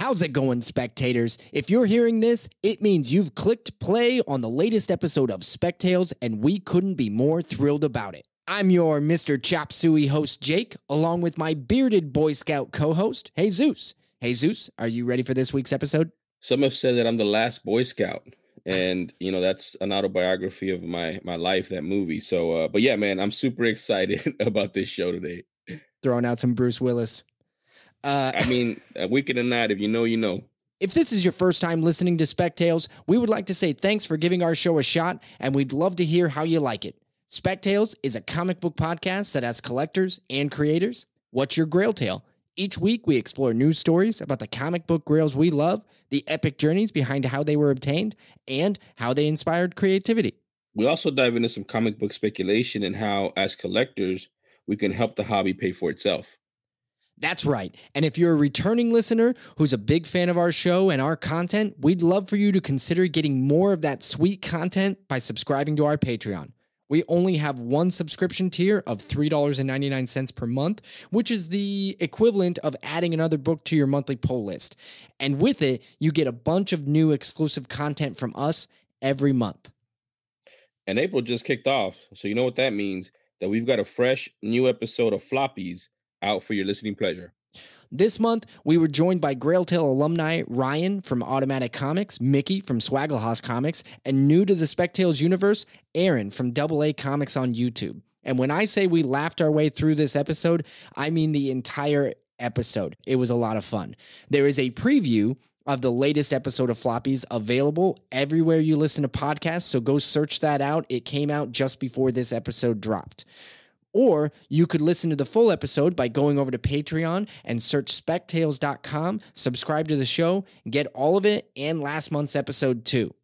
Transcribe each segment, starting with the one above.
How's it going, spectators? If you're hearing this, it means you've clicked play on the latest episode of Spectales, and we couldn't be more thrilled about it. I'm your Mr. Chop Suey host, Jake, along with my bearded Boy Scout co-host, Jesus. Jesus, are you ready for this week's episode? Some have said that I'm the last Boy Scout, and, that's an autobiography of my life, that movie. So, but yeah, man, I'm super excited about this show today. Throwing out some Bruce Willis. A week in a night, if you know, you know. If this is your first time listening to Spectales, we would like to say thanks for giving our show a shot, and we'd love to hear how you like it. Spectales is a comic book podcast that has collectors and creators. What's your Grail tale? Each week, we explore news stories about the comic book grails we love, the epic journeys behind how they were obtained, and how they inspired creativity. We also dive into some comic book speculation and how, as collectors, we can help the hobby pay for itself. That's right. And if you're a returning listener who's a big fan of our show and our content, we'd love for you to consider getting more of that sweet content by subscribing to our Patreon. We only have one subscription tier of $3.99 per month, which is the equivalent of adding another book to your monthly pull list. And with it, you get a bunch of new exclusive content from us every month. And April just kicked off, so you know what that means, that we've got a fresh new episode of Floppies out for your listening pleasure. This month, we were joined by Grail Tale alumni Ryan from Automatic Comics, Mickey from Swaggle Comics, and new to the Spectales universe, Aaron from AA Comics on YouTube. And when I say we laughed our way through this episode, I mean the entire episode. It was a lot of fun. There is a preview of the latest episode of Floppies available everywhere you listen to podcasts, so go search that out. It came out just before this episode dropped. Or you could listen to the full episode by going over to Patreon and search spectales.com, subscribe to the show, get all of it and last month's episode too.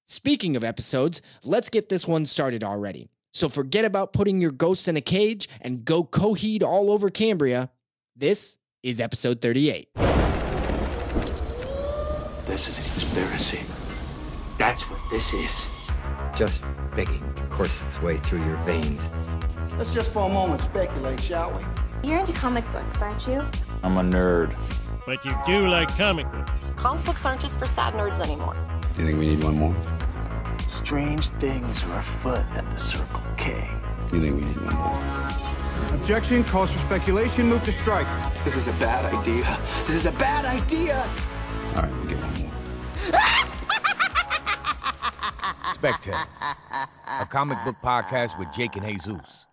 Speaking of episodes, let's get this one started already. So forget about putting your ghosts in a cage and go Coheed all over Cambria. This is episode 38. This is a conspiracy. That's what this is. Just begging to course its way through your veins. Let's just for a moment speculate, shall we? You're into comic books, aren't you? I'm a nerd. But you do like comic books. Comic books aren't just for sad nerds anymore. Do you think we need one more? Strange things are afoot at the Circle K. Do you think we need one more? Objection, calls for speculation, move to strike. This is a bad idea. This is a bad idea. All right, we'll get one more. Spectales, a comic book podcast with Jake and Jesus.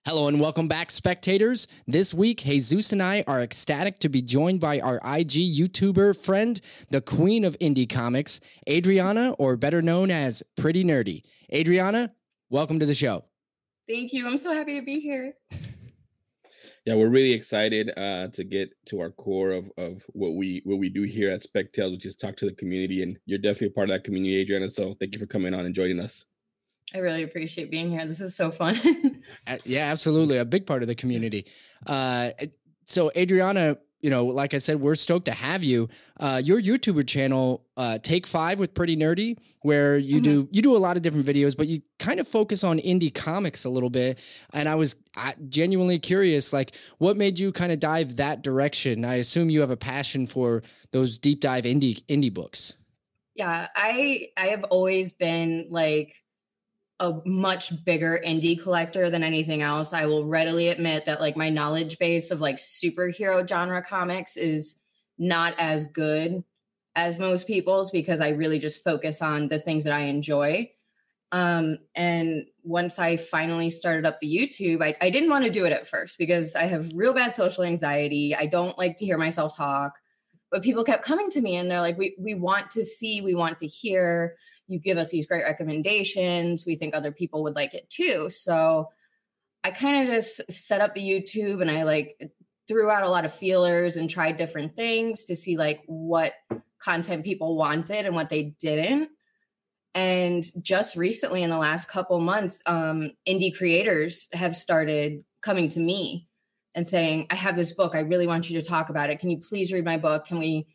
Hello and welcome back, spectators. This week, Jesus and I are ecstatic to be joined by our IG YouTuber friend, the queen of indie comics, Adriana, or better known as Pretty Nerdy. Adriana, welcome to the show. Thank you. I'm so happy to be here. Yeah, we're really excited to get to our core of what we do here at Spectales, which is talk to the community, and you're definitely a part of that community, Adriana. So thank you for coming on and joining us. I really appreciate being here. This is so fun. Yeah, absolutely. A big part of the community. So Adriana, like I said, we're stoked to have you. Your YouTuber channel, Take 5 with Pretty Nerdy, where you do a lot of different videos, but you kind of focus on indie comics a little bit. And I was genuinely curious, like, what made you kind of dive that direction? I assume you have a passion for those deep dive indie books. Yeah, I have always been like a much bigger indie collector than anything else. I will readily admit that like my knowledge base of like superhero genre comics is not as good as most people's because I really just focus on the things that I enjoy. And once I finally started up the YouTube, I didn't want to do it at first because I have real bad social anxiety. I don't like to hear myself talk, but people kept coming to me and they're like, we want to see, we want to hear. You give us these great recommendations. We think other people would like it too. So I kind of just set up the YouTube and I like threw out a lot of feelers and tried different things to see like what content people wanted and what they didn't. And just recently in the last couple months, indie creators have started coming to me and saying, I have this book. I really want you to talk about it. Can you please read my book? Can we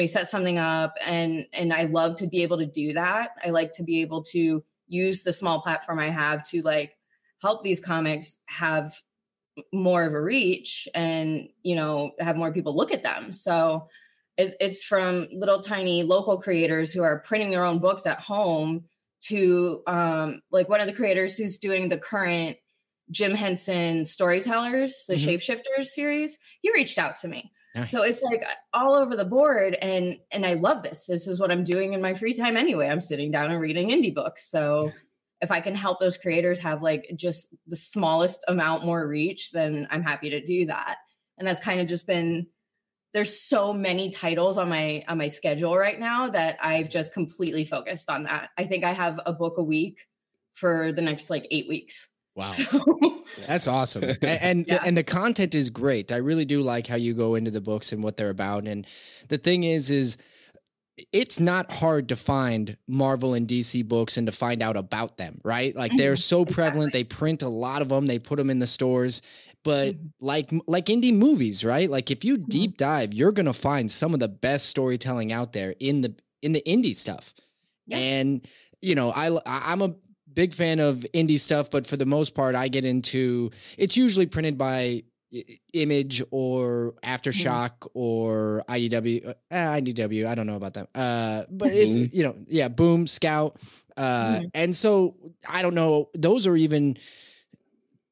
set something up? And I love to be able to do that. I like to be able to use the small platform I have to like help these comics have more of a reach and, have more people look at them. So it's from little tiny local creators who are printing their own books at home to like one of the creators who's doing the current Jim Henson Storytellers, the Shapeshifters series. He reached out to me. Nice. So it's like all over the board. And I love this. This is what I'm doing in my free time anyway. I'm sitting down and reading indie books. So if I can help those creators have like just the smallest amount more reach, then I'm happy to do that. And that's kind of just been, there's so many titles on my schedule right now that I've just completely focused on that. I think I have a book a week for the next like 8 weeks. Wow. That's awesome. And the content is great. I really do like how you go into the books and what they're about. And the thing is it's not hard to find Marvel and DC books and to find out about them, right? Like they're so prevalent. They print a lot of them. They put them in the stores. But like indie movies, right? Like if you deep dive, you're going to find some of the best storytelling out there in the indie stuff. Yeah. And, you know, I'm a big fan of indie stuff, but for the most part, I get into, it's usually printed by Image or Aftershock or IDW. IDW, I don't know about that. But it's, you know, yeah, Boom, Scout. And so I don't know, those are even,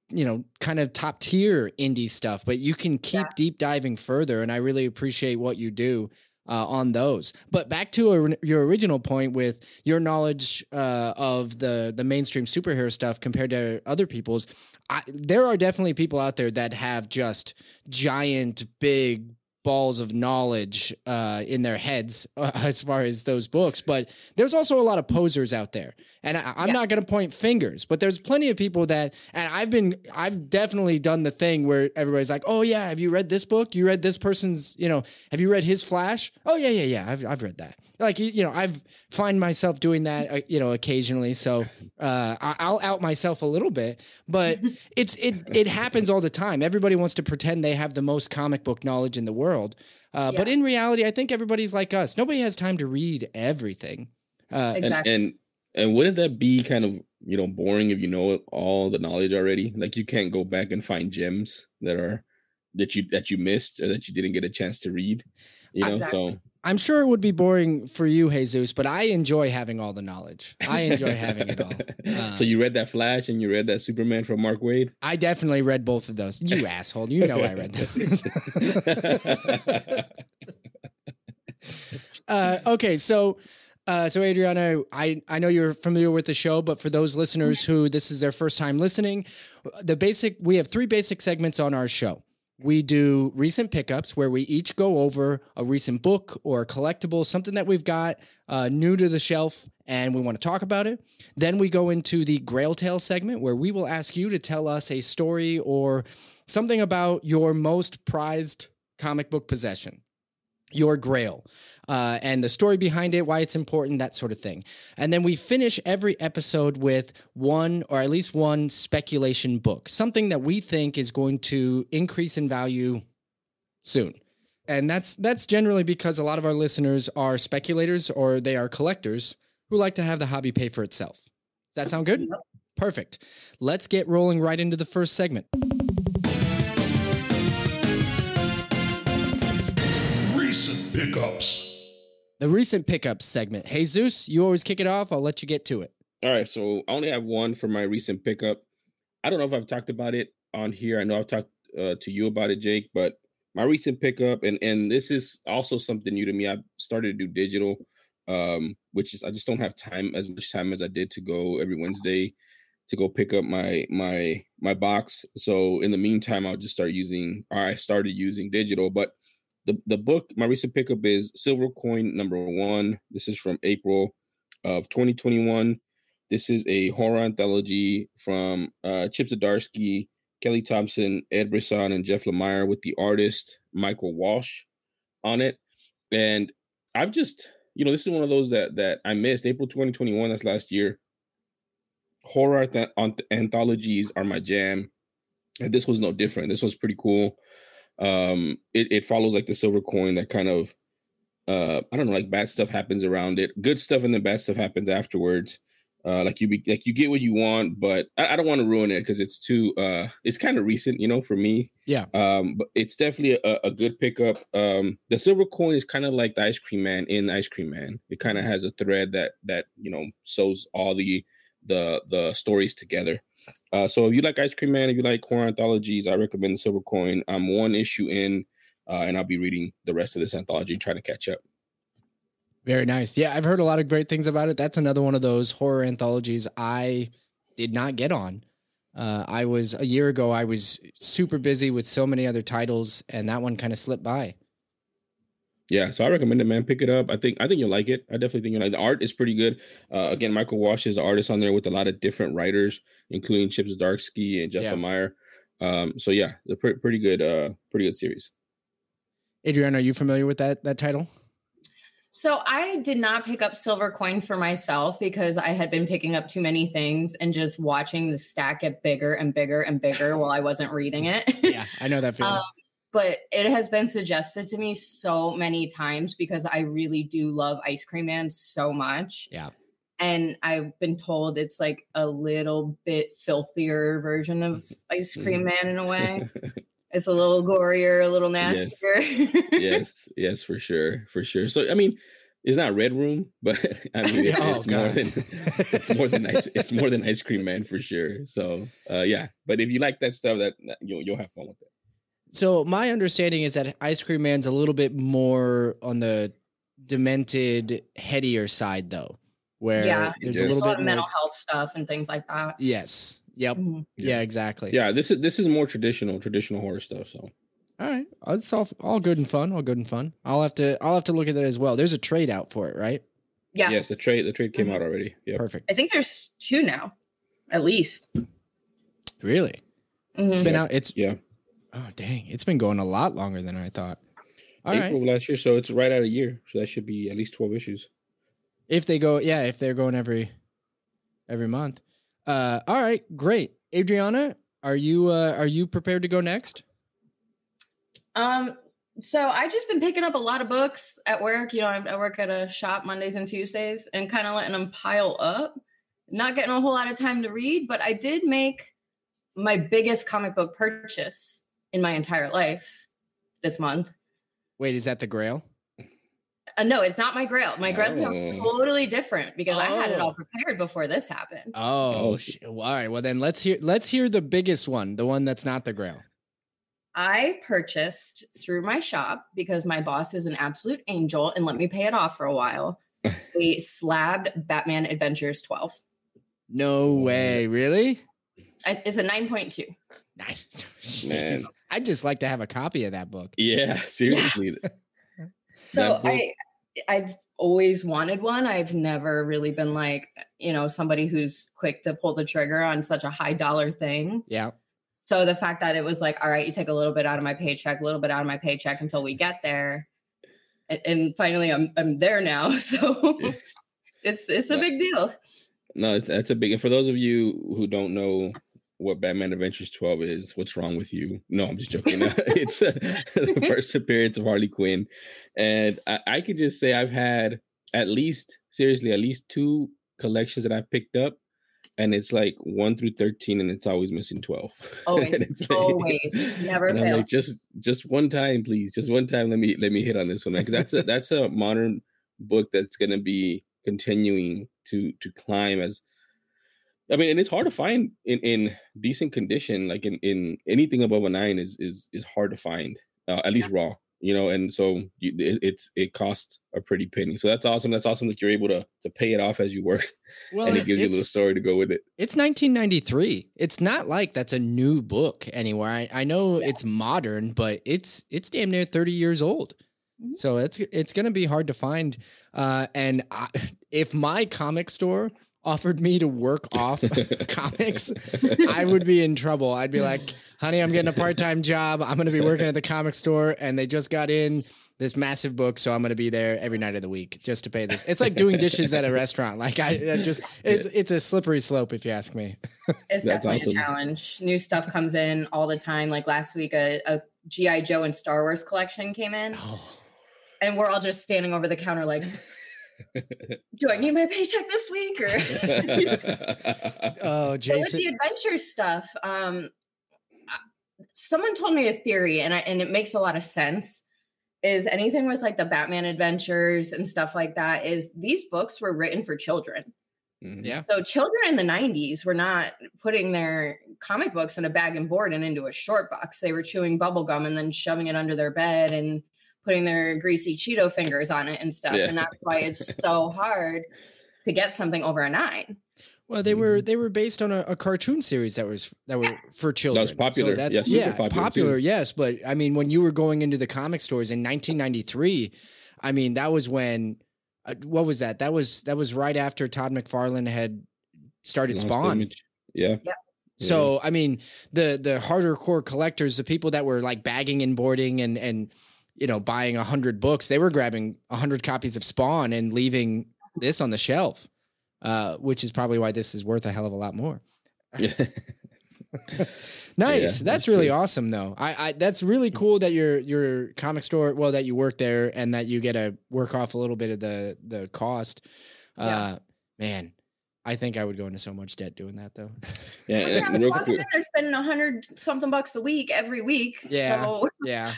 you know, kind of top tier indie stuff, but you can keep deep diving further. And I really appreciate what you do on those. But back to your original point with your knowledge of the mainstream superhero stuff compared to other people's, there are definitely people out there that have just giant, big balls of knowledge in their heads as far as those books. But there's also a lot of posers out there. And I'm not going to point fingers, but there's plenty of people that, and I've definitely done the thing where everybody's like, oh yeah, have you read this book? You read this person's, you know, have you read his Flash? Oh yeah. I've read that. Like, you know, I've find myself doing that, you know, occasionally. So I'll out myself a little bit, but it happens all the time. Everybody wants to pretend they have the most comic book knowledge in the world. But in reality, I think everybody's like us. Nobody has time to read everything. Exactly. And wouldn't that be kind of, you know, boring if you know all the knowledge already? Like you can't go back and find gems that you missed or that you didn't get a chance to read. You know, exactly. So I'm sure it would be boring for you, Jesus, but I enjoy having all the knowledge. I enjoy having it all. So you read that Flash and you read that Superman from Mark Waid? I definitely read both of those. You asshole. You know I read those. Okay, so Adriana, I know you're familiar with the show, but for those listeners who this is their first time listening, we have 3 basic segments on our show. We do recent pickups where we each go over a recent book or a collectible, something that we've got new to the shelf and we want to talk about it. Then we go into the Grail Tale segment where we will ask you to tell us a story or something about your most prized comic book possession, your Grail. And the story behind it, why it's important, that sort of thing. And then we finish every episode with one or at least one speculation book, something that we think is going to increase in value soon. And that's generally because a lot of our listeners are speculators or they are collectors who like to have the hobby pay for itself. Does that sound good? Perfect. Let's get rolling right into the first segment. Recent pickups. The recent pickups segment. Jesus, you always kick it off. I'll let you get to it. All right. So I only have one for my recent pickup. I don't know if I've talked about it on here. I know I've talked to you about it, Jake, but my recent pickup, and this is also something new to me. I've started to do digital, which is I just don't have as much time as I did to go every Wednesday to go pick up my box. So in the meantime, I started using digital, but the book, my recent pickup is Silver Coin #1. This is from April of 2021. This is a horror anthology from Chip Zdarsky, Kelly Thompson, Ed Brisson, and Jeff Lemire with the artist Michael Walsh on it. And I've just, this is one of those that I missed. April 2021, that's last year. Horror anthologies are my jam. And this was no different. This was pretty cool. It follows like the Silver Coin that kind of, I don't know, like bad stuff happens around it. Good stuff and then bad stuff happens afterwards. Like you get what you want, but I don't want to ruin it because it's too it's kind of recent, for me. Yeah. But it's definitely a good pickup. The silver coin is kind of like the Ice Cream Man in Ice Cream Man. It kind of has a thread that sews all the stories together. So if you like Ice Cream Man, if you like horror anthologies, I recommend the silver coin. I'm one issue in, and I'll be reading the rest of this anthology and trying to catch up. Very nice. Yeah, I've heard a lot of great things about it. That's another one of those horror anthologies I did not get on. A year ago, I was super busy with so many other titles, and that one kind of slipped by. Yeah, so I recommend it, man. Pick it up. I think you'll like it. I definitely think you'll like it. The art is pretty good. Again, Michael Walsh is the artist on there with a lot of different writers, including Chip Zdarsky and Jeff Lemire. So yeah, they're pretty good series. Adriana, are you familiar with that title? So I did not pick up Silver Coin for myself because I had been picking up too many things and just watching the stack get bigger and bigger and bigger while I wasn't reading it. Yeah, I know that feeling. But it has been suggested to me so many times because I really do love Ice Cream Man so much. Yeah. And I've been told it's like a little bit filthier version of Ice Cream Man in a way. It's a little gorier, a little nastier. Yes, for sure. So, I mean, it's not Red Room, but I mean, it's more than Ice Cream Man for sure. So, yeah. But if you like that stuff, that you'll have fun with it. So my understanding is that Ice Cream Man's a little bit more on the demented, headier side, though, where there's a little bit of mental health stuff and things like that. Yes. Yep. Mm-hmm. Yeah, exactly. Yeah, this is more traditional horror stuff. So, all right, it's all good and fun. I'll have to look at that as well. There's a trade out for it, right? Yeah. Yes, the trade came out already. Yeah. Perfect. I think there's 2 now, at least. Really? Mm-hmm. It's been out. Oh dang! It's been going a lot longer than I thought. April of last year, so it's right at a year. So that should be at least 12 issues. If they're going every month. All right, great. Adriana, are you prepared to go next? So I just been picking up a lot of books at work. I work at a shop Mondays and Tuesdays and kind of letting them pile up. Not getting a whole lot of time to read, but I did make my biggest comic book purchase in my entire life this month. Wait, is that the Grail? No, it's not my Grail. My Grail sounds totally different because I had it all prepared before this happened. All right. Well, then let's hear the biggest one, the one that's not the Grail. I purchased through my shop because my boss is an absolute angel and let me pay it off for a while. A slabbed Batman Adventures 12. No way, really? It's a 9.2. Man, I'd just like to have a copy of that book. Yeah, seriously. So I've always wanted one. I've never really been like, somebody who's quick to pull the trigger on such a high dollar thing. Yeah. So the fact that it was like, all right, you take a little bit out of my paycheck until we get there. And finally I'm there now. So it's a big deal. No, that's a big, and for those of you who don't know what Batman Adventures 12 is, what's wrong with you? No, I'm just joking. It's the first appearance of Harley Quinn. And I could just say I've had at least 2 collections that I've picked up. And it's like 1 through 13, and it's always missing 12. Always, never fails. Like, just one time, please. Just one time. Let me hit on this one, because that's a modern book that's going to be continuing to climb as. I mean, and it's hard to find in decent condition. Like in anything above a 9 is hard to find, at least raw. And so it costs a pretty penny. So that's awesome. That's awesome that you're able to pay it off as you work. Well, and it gives you a little story to go with it. It's 1993. It's not like that's a new book anywhere. I know it's modern, but it's damn near 30 years old. Mm-hmm. So it's going to be hard to find. If my comic store offered me to work off comics, I would be in trouble. I'd be like, honey, I'm getting a part-time job. I'm going to be working at the comic store, and they just got in this massive book, so I'm going to be there every night of the week just to pay this. It's like doing dishes at a restaurant. Like it's a slippery slope, if you ask me. It's definitely a challenge. New stuff comes in all the time. Like last week, a G.I. Joe and Star Wars collection came in, and we're all just standing over the counter like, do I need my paycheck this week? Or Oh, Jason. But with the adventure stuff, someone told me a theory, and it makes a lot of sense. Is anything with like the Batman adventures and stuff like that? Is these books were written for children? Yeah. So children in the 90s were not putting their comic books in a bag and board and into a short box. They were chewing bubble gum and then shoving it under their bed and putting their greasy Cheeto fingers on it and stuff. Yeah. And that's why it's so hard to get something over a 9. Well, they were based on a cartoon series that were for children. That was popular. So that's popular. Yes, but I mean, when you were going into the comic stores in 1993, I mean, that was when. What was that? That was right after Todd McFarlane had started Spawn. Yeah. So I mean, the harder core collectors, the people that were like bagging and boarding and buying 100 books, they were grabbing 100 copies of Spawn and leaving this on the shelf, which is probably why this is worth a hell of a lot more. Yeah. Nice. That's really awesome, though. I that's really cool that your comic store, well, that you work there and that you get to work off a little bit of the cost. Man, I think I would go into so much debt doing that, though. Yeah, I was walking in there spending $100-something a week every week. Yeah. So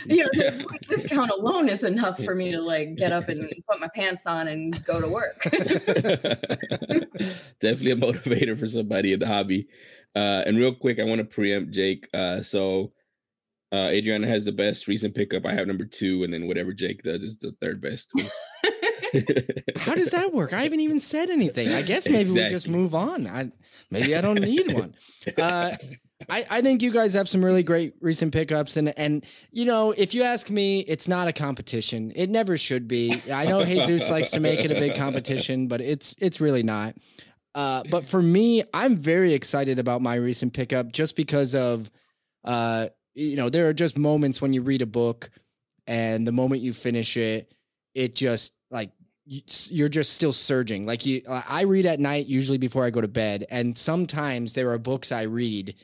the discount alone is enough for me to like get up and put my pants on and go to work. Definitely a motivator for somebody in the hobby. And real quick, I want to preempt Jake. So Adriana has the best recent pickup. I have number 2, and then whatever Jake does is the third best. How does that work? I haven't even said anything. I guess maybe we just move on. Maybe I don't need one. I think you guys have some really great recent pickups, and if you ask me, it's not a competition. It never should be. I know Jesus likes to make it a big competition, but it's really not. But for me, I'm very excited about my recent pickup just because of, there are just moments when you read a book and the moment you finish it, it just like you're just still surging. Like I read at night, usually before I go to bed. And sometimes there are books I read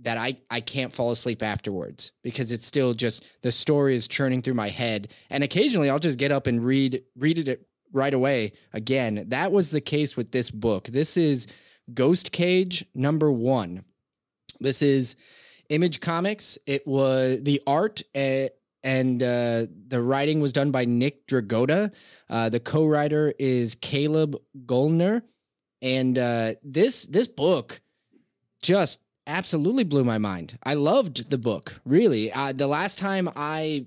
that I can't fall asleep afterwards because it's still just the story is churning through my head. And occasionally I'll just get up and read it right away again. That was the case with this book. This is Ghost Cage number 1. This is Image Comics. It was the art and the writing was done by Nick Dragotta. The co-writer is Caleb Goldner. And this book just absolutely blew my mind. I loved the book, really. The last time I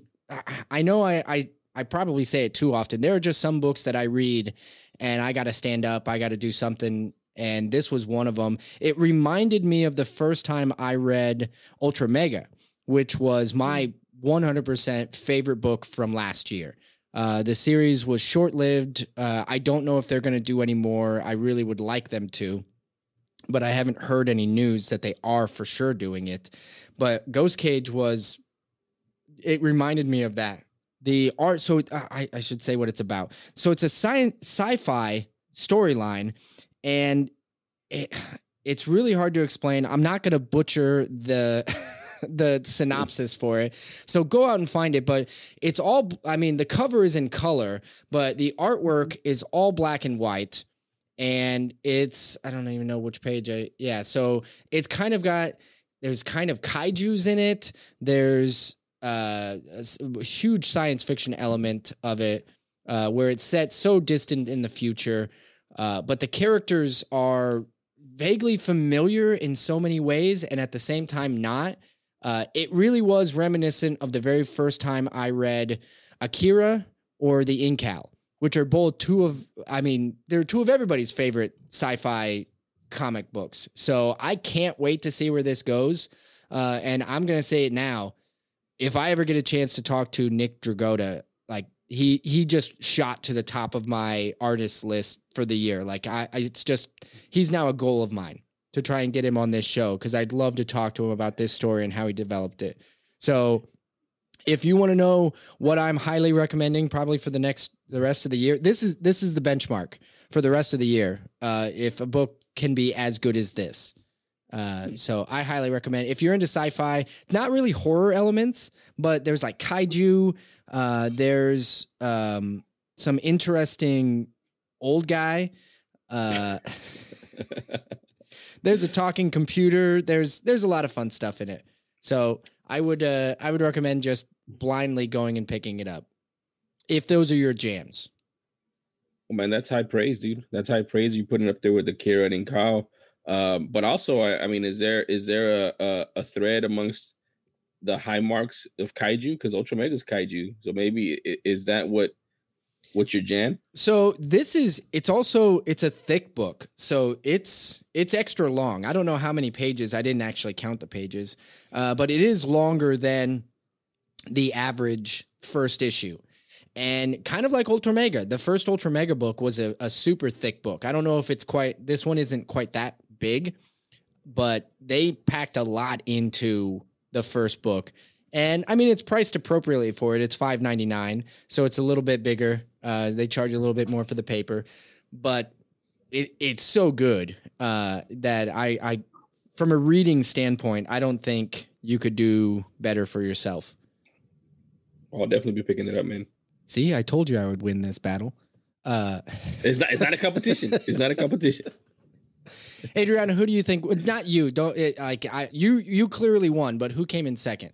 know I probably say it too often. There are just some books that I read and I got to stand up. I got to do something. And this was one of them. It reminded me of the first time I read Ultra Mega, which was my 100% favorite book from last year. The series was short-lived. I don't know if they're going to do any more. I really would like them to, but I haven't heard any news that they are for sure doing it. But Ghost Cage it reminded me of that. The art, so I should say what it's about. So it's a sci-fi storyline, and it's really hard to explain. I'm not going to butcher the synopsis for it. So go out and find it, but it's all, I mean, the cover is in color, but the artwork is all black and white, and it's, I don't even know which page so it's kind of there's kind of kaijus in it. There's a huge science fiction element of it, where it's set so distant in the future, but the characters are vaguely familiar in so many ways, and at the same time not. It really was reminiscent of the very first time I read Akira or The Incal, which are both they're two of everybody's favorite sci-fi comic books. So I can't wait to see where this goes. And I'm going to say it now. If I ever get a chance to talk to Nick Dragotta, like he just shot to the top of my artist list for the year. Like he's now a goal of mine to try and get him on this show, because I'd love to talk to him about this story and how he developed it. So if you want to know what I'm highly recommending, probably for the rest of the year, this is the benchmark for the rest of the year. If a book can be as good as this. So I highly recommend, if you're into sci-fi, not really horror elements, but there's like kaiju. There's some interesting old guy. There's a talking computer. There's a lot of fun stuff in it. So I would recommend just blindly going and picking it up if those are your jams. Oh, man, that's high praise, dude. That's high praise. You putting it up there with the Kira and Kyle. But also, I mean, is there a thread amongst the high marks of kaiju? Because Ultra Mega's kaiju. So maybe is that what's your jam? So it's a thick book. So it's extra long. I don't know how many pages. I didn't actually count the pages, but it is longer than the average first issue. And kind of like Ultra Mega, the first Ultra Mega book was a super thick book. I don't know if this one isn't quite that big, but they packed a lot into the first book. And I mean, it's priced appropriately for it. It's $5.99, so it's a little bit bigger. They charge a little bit more for the paper, but it's so good that I, from a reading standpoint, I don't think you could do better for yourself. I'll definitely be picking it up, man. See, I told you I would win this battle. It's not a competition. It's not a competition. Adriana, who do you think? Not you. You clearly won, but who came in second?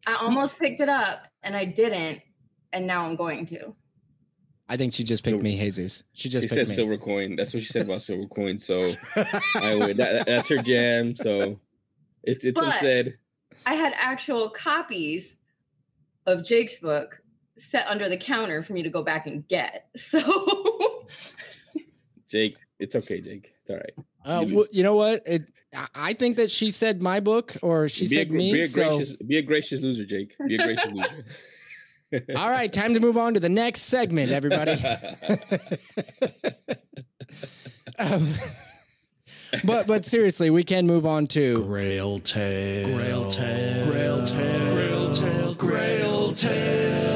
I almost picked it up and I didn't, and now I'm going to. I think she just picked me, Jesus. She picked said me. Silver Coin. That's what she said about Silver Coin. So I would. That's her jam. So it's unsaid. I had actual copies of Jake's book set under the counter for me to go back and get. So Jake, it's okay, Jake. It's all right. Well, you know what? I think that she said my book, or she said me. Be a gracious loser, Jake. Be a gracious loser. All right, time to move on to the next segment, everybody. But seriously, we can move on to Grail Tale. Grail Tale. Grail Tale. Grail Tale. Grail Tale.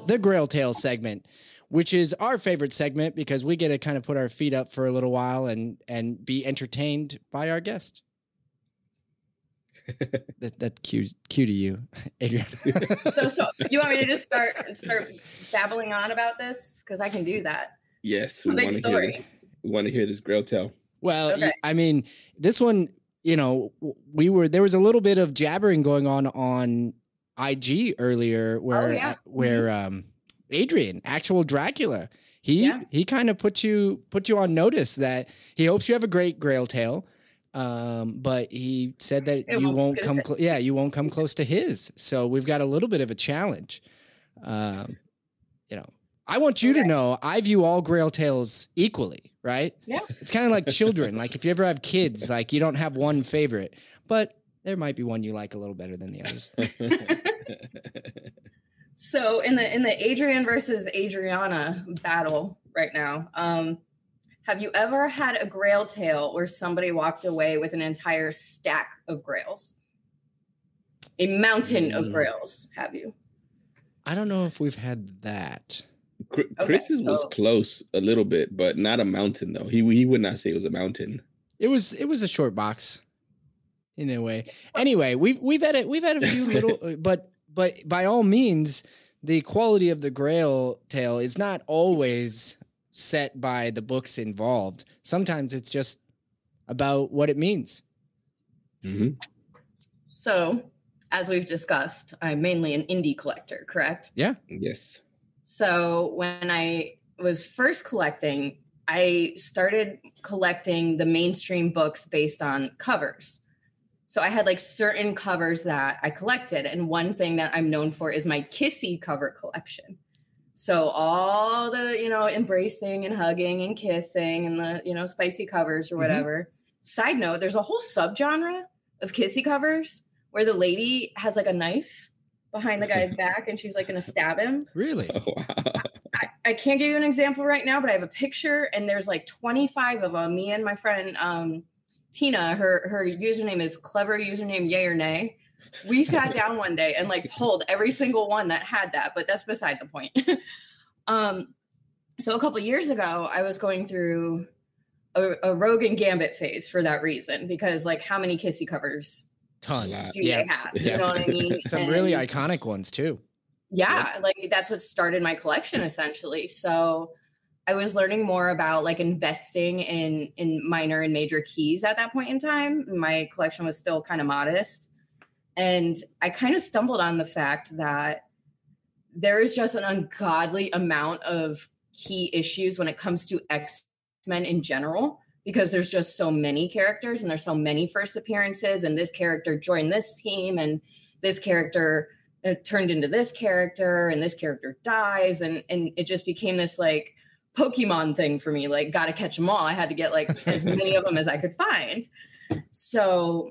The Grail Tale segment, which is our favorite segment because we get to kind of put our feet up for a little while and be entertained by our guest. That's cute to you, Adriana. So you want me to just start babbling on about this? Because I can do that. Yes, we want to hear this. We want to hear this Grail Tale. Well, okay. I mean, this one, there was a little bit of jabbering going on IG earlier where Adrian, actual Dracula, he kind of put you on notice that he hopes you have a great Grail Tale. But he said that you won't come close to his. So we've got a little bit of a challenge. I want you to know I view all Grail Tales equally, right? Yeah. It's kind of like children. Like if you ever have kids, like you don't have one favorite, but there might be one you like a little better than the others. So in the Adrian versus Adriana battle right now, have you ever had a Grail Tale where somebody walked away with an entire stack of Grails? A mountain of Grails, have you? I don't know if we've had that. Chris's was close a little bit, but not a mountain though. He would not say it was a mountain. It was a short box in a way. Anyway, we've had a few little but by all means, the quality of the Grail Tale is not always set by the books involved. Sometimes it's just about what it means. Mm-hmm. So, as we've discussed, I'm mainly an indie collector, correct? Yeah. Yes. So when I was first collecting, I started collecting the mainstream books based on covers. So I had like certain covers that I collected. And one thing that I'm known for is my kissy cover collection. So all the, embracing and hugging and kissing and the, spicy covers or whatever. Mm-hmm. Side note, there's a whole subgenre of kissy covers where the lady has like a knife behind the guy's back and she's like going to stab him. Really? Oh, wow. I can't give you an example right now, but I have a picture and there's like 25 of them. Me and my friend Tina, her username is clever username yay or nay. We sat down one day and like pulled every single one that had that, but that's beside the point. So a couple of years ago, I was going through a Rogue and Gambit phase for that reason, because like how many kissy covers tons do they have? You know what I mean? Some really iconic ones too. Yeah, like that's what started my collection essentially. So I was learning more about like investing in minor and major keys at that point in time. My collection was still kind of modest. And I kind of stumbled on the fact that there is just an ungodly amount of key issues when it comes to X-Men in general, because there's just so many characters and there's so many first appearances, and this character joined this team and this character turned into this character and this character dies. And it just became this like Pokemon thing for me, like got to catch them all. I had to get like as many of them as I could find. So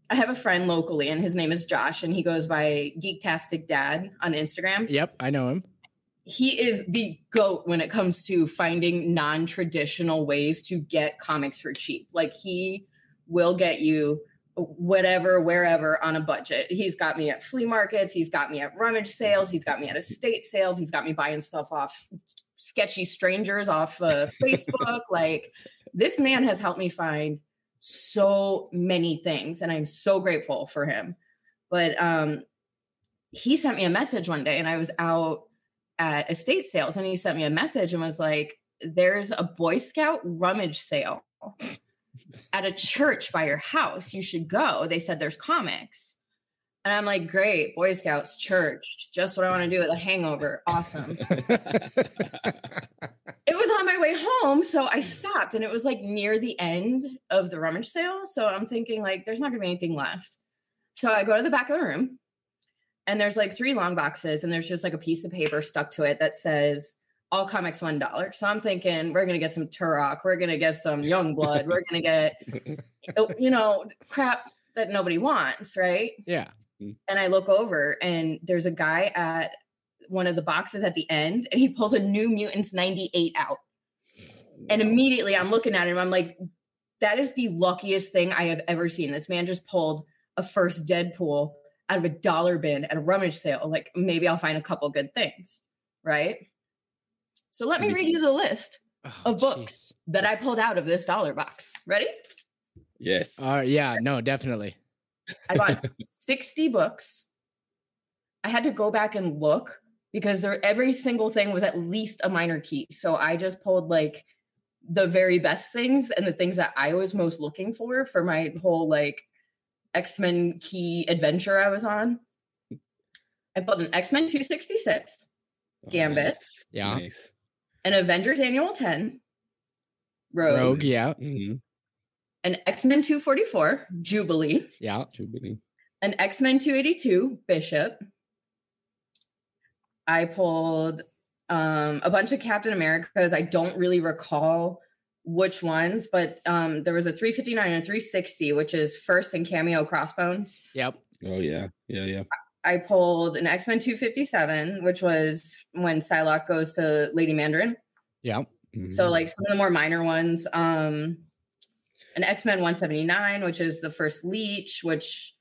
I have a friend locally and his name is Josh and he goes by Geektastic Dad on Instagram. Yep, I know him. He is the GOAT when it comes to finding non-traditional ways to get comics for cheap. Like he will get you whatever, wherever on a budget. He's got me at flea markets. He's got me at rummage sales. He's got me at estate sales. He's got me buying stuff off sketchy strangers off Facebook. Like this man has helped me find so many things and I'm so grateful for him. But he sent me a message one day and I was out at estate sales and he sent me a message and was like, there's a Boy Scout rummage sale at a church by your house. You should go. They said there's comics. And I'm like, great, Boy Scouts, church, just what I want to do with a hangover. Awesome. It was on my way home, so I stopped, and it was like near the end of the rummage sale. So I'm thinking like, there's not gonna be anything left. So I go to the back of the room, and there's like 3 long boxes, and there's just like a piece of paper stuck to it that says all comics $1. So I'm thinking we're gonna get some Turok, we're gonna get some Youngblood, we're gonna get, you know, crap that nobody wants, right? Yeah. And I look over and there's a guy at one of the boxes at the end and he pulls a New Mutants 98 out. And immediately I'm looking at him. I'm like, that is the luckiest thing I have ever seen. This man just pulled a first Deadpool out of a dollar bin at a rummage sale. Like maybe I'll find a couple good things. Right. So let me read you the list of books that I pulled out of this dollar box. Ready? Yes. Yeah, no, definitely. I bought 60 books. I had to go back and look because every single thing was at least a minor key. So I just pulled like the very best things and the things that I was most looking for my whole like X-Men key adventure I was on. I pulled an X-Men 266, Gambit. Nice. Yeah. Nice. An Avengers Annual 10, Rogue. Yeah. Mm-hmm. An X-Men 244, Jubilee. Yeah. Jubilee. An X-Men 282, Bishop. I pulled a bunch of Captain Americas. I don't really recall which ones, but there was a 359 and a 360, which is First and Cameo Crossbones. Yep. Oh, yeah. Yeah, yeah. I pulled an X-Men 257, which was when Psylocke goes to Lady Mandarin. Yep. Mm-hmm. So like some of the more minor ones. An X-Men 179, which is the first Leech, which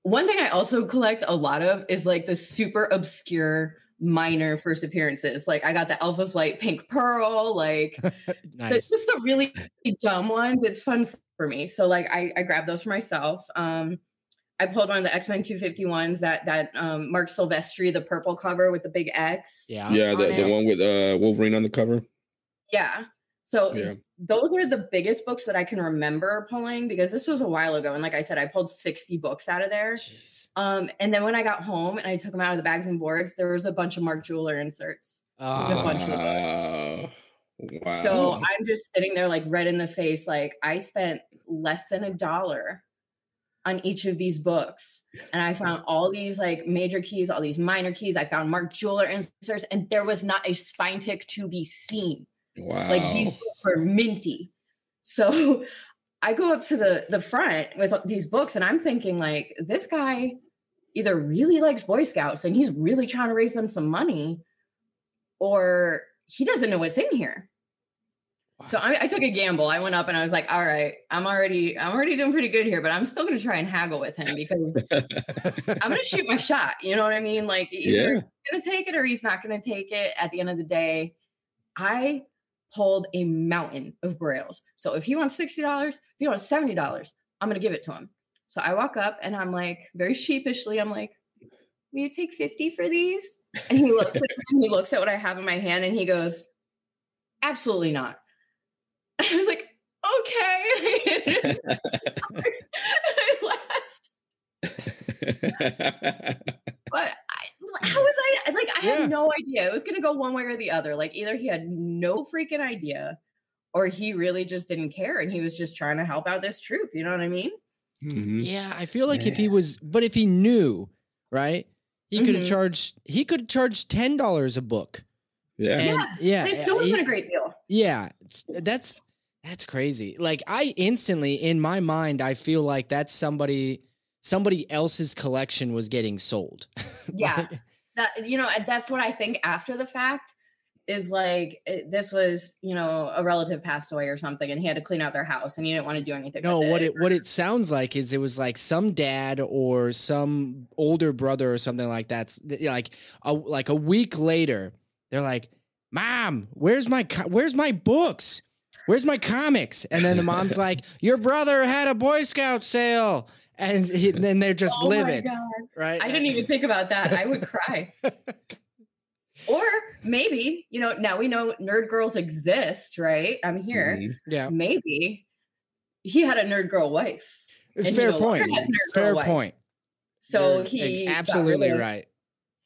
one thing I also collect a lot of is like the super obscure minor first appearances. Like I got the Alpha Flight Pink Pearl, like nice. just the really dumb ones. It's fun for me. So like I grabbed those for myself. I pulled one of the X-Men 251s that Mark Silvestri, the purple cover with the big X. Yeah. Yeah, the one with Wolverine on the cover. Yeah. So those are the biggest books that I can remember pulling because this was a while ago. And like I said, I pulled 60 books out of there. Jeez. And then when I got home and I took them out of the bags and boards, there was a bunch of Mark Jeweler inserts. A bunch of books. Wow. So I'm just sitting there like red in the face. Like I spent less than $1 on each of these books. And I found all these like major keys, all these minor keys. I found Mark Jeweler inserts and there was not a spine tick to be seen. Wow. Like these books were minty. So I go up to the front with these books and I'm thinking like, this guy either really likes Boy Scouts and he's really trying to raise them some money or he doesn't know what's in here. Wow. So I took a gamble. I went up and I was like, all right, I'm already doing pretty good here, but I'm still going to try and haggle with him because I'm going to shoot my shot. You know what I mean? Like either he's going to take it or he's not going to take it. At the end of the day, I pulled a mountain of grails. So if he wants $60, if he wants $70, I'm going to give it to him. So I walk up and I'm like, very sheepishly, I'm like, will you take 50 for these? And he looks at what I have in my hand and he goes, absolutely not. I was like, okay. I laughed. But how was I? Like, I had no idea. It was going to go one way or the other. Like, either he had no freaking idea or he really just didn't care and he was just trying to help out this troop. You know what I mean? Mm-hmm. Yeah, I feel like if he knew, right? He could have charged $10 a book. Yeah. And, yeah. It still wasn't a great deal. Yeah. That's crazy. Like, I instantly, in my mind, I feel like that's somebody else's collection was getting sold. Yeah. That's what I think after the fact is like, this was, a relative passed away or something and he had to clean out their house and he didn't want to do anything. No, with it. what it sounds like is it was like some dad or some older brother or something like that. Like a week later, they're like, Mom, where's my books? Where's my comics? And then the mom's like, your brother had a Boy Scout sale. And then they're just livid, right? I didn't even think about that. I would cry. Or maybe, now we know nerd girls exist, right? I'm here. Mm-hmm. Yeah. Maybe he had a nerd girl wife. Fair point. Fair point. So he absolutely right.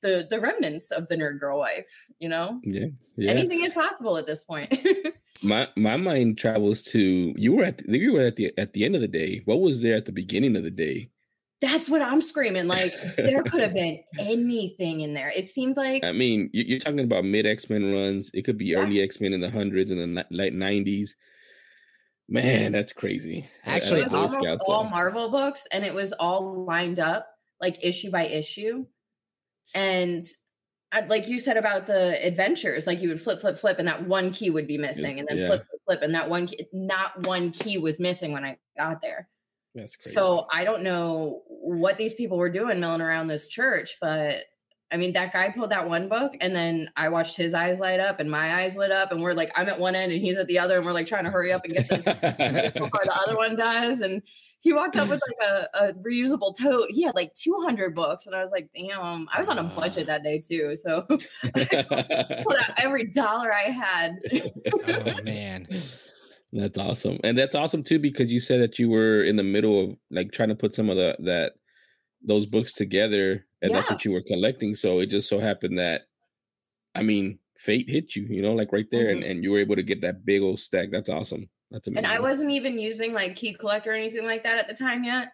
The remnants of the nerd girl wife, Yeah. Anything is possible at this point. My mind travels to you were at the end of the day. What was there at the beginning of the day? That's what I'm screaming. Like, there could have been anything in there. It seemed like, I mean, you're talking about mid X-Men runs. It could be early X-Men in the hundreds and the late 90s. Man, that's crazy. Actually, it was almost all Marvel books, and it was all lined up like issue by issue. And like you said about the adventures, like you would flip, and that one key would be missing, and then flip, and that not one key was missing when I got there. That's crazy. So I don't know what these people were doing milling around this church, but I mean, that guy pulled that one book and then I watched his eyes light up and my eyes lit up and we're like, I'm at one end and he's at the other and we're like trying to hurry up and get this before the other one does. And he walked up with like a reusable tote. He had like 200 books and I was like, damn, I was on a budget that day too. So I pulled out every dollar I had. Oh man. That's awesome. And that's awesome too, because you said that you were in the middle of like trying to put some of those books together and that's what you were collecting. So it just so happened that, I mean, fate hit you, like right there and you were able to get that big old stack. That's awesome. That's amazing. And I wasn't even using like Key Collector or anything like that at the time yet.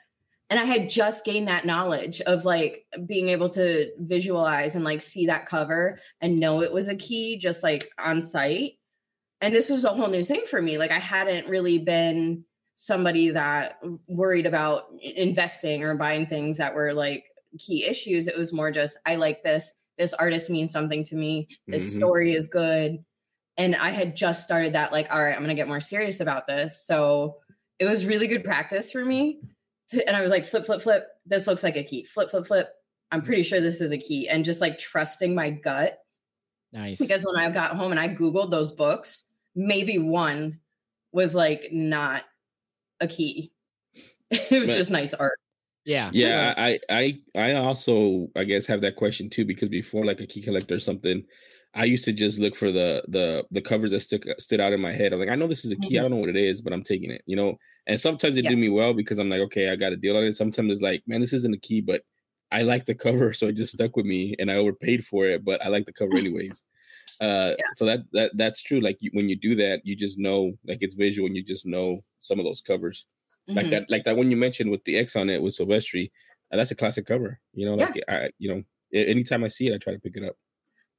And I had just gained that knowledge of like being able to visualize and like see that cover and know it was a key just like on site. And this was a whole new thing for me. Like I hadn't really been somebody that worried about investing or buying things that were like key issues. It was more just, I like this. This artist means something to me. This story is good. And I had just started that like, all right, I'm going to get more serious about this. So it was really good practice for me. And I was like, flip. This looks like a key. Flip. I'm pretty sure this is a key. And just like trusting my gut. Nice. Because when I got home and I Googled those books, maybe one was like not a key. It was just nice art. Yeah. Yeah. I also, I guess, have that question too, because before like a key collector or something, I used to just look for the covers that stood out in my head. I'm like, I know this is a key. I don't know what it is, but I'm taking it, and sometimes it do me well because I'm like, okay, I got a deal on it. Sometimes it's like, man, this isn't a key, but I like the cover. So it just stuck with me and I overpaid for it, but I like the cover anyways. So that's true. Like when you do that, you just know, like it's visual and you just know some of those covers. Like that one you mentioned with the X on it with Silvestri, that's a classic cover. Anytime I see it, I try to pick it up.